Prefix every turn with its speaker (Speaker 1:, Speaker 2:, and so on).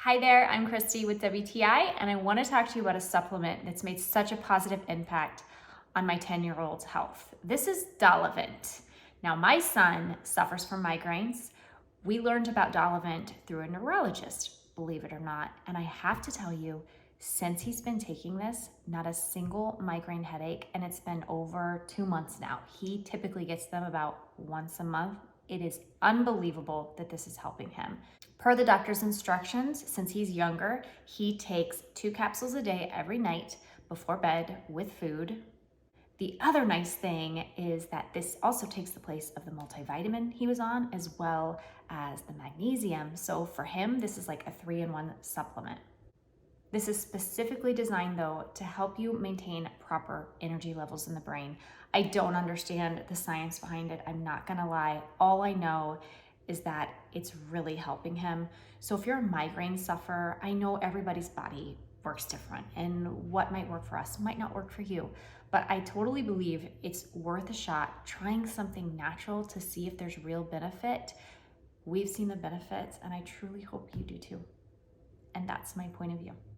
Speaker 1: Hi there, I'm Christy with WTI, and I want to talk to you about a supplement that's made such a positive impact on my 10-year-old's health. This is Dolovent. Now, my son suffers from migraines. We learned about Dolovent through a neurologist, believe it or not, and I have to tell you, since he's been taking this, not a single migraine headache, and it's been over 2 months now. He typically gets them about once a month. It is unbelievable that this is helping him. Per the doctor's instructions, since he's younger, he takes 2 capsules a day every night before bed with food. The other nice thing is that this also takes the place of the multivitamin he was on, as well as the magnesium. So for him, this is like a 3-in-1 supplement. This is specifically designed, though, to help you maintain proper energy levels in the brain. I don't understand the science behind it. I'm not gonna lie. All I know is that it's really helping him. So if you're a migraine sufferer, I know everybody's body works different, and what might work for us might not work for you. But I totally believe it's worth a shot trying something natural to see if there's real benefit. We've seen the benefits, and I truly hope you do too. And that's my point of view.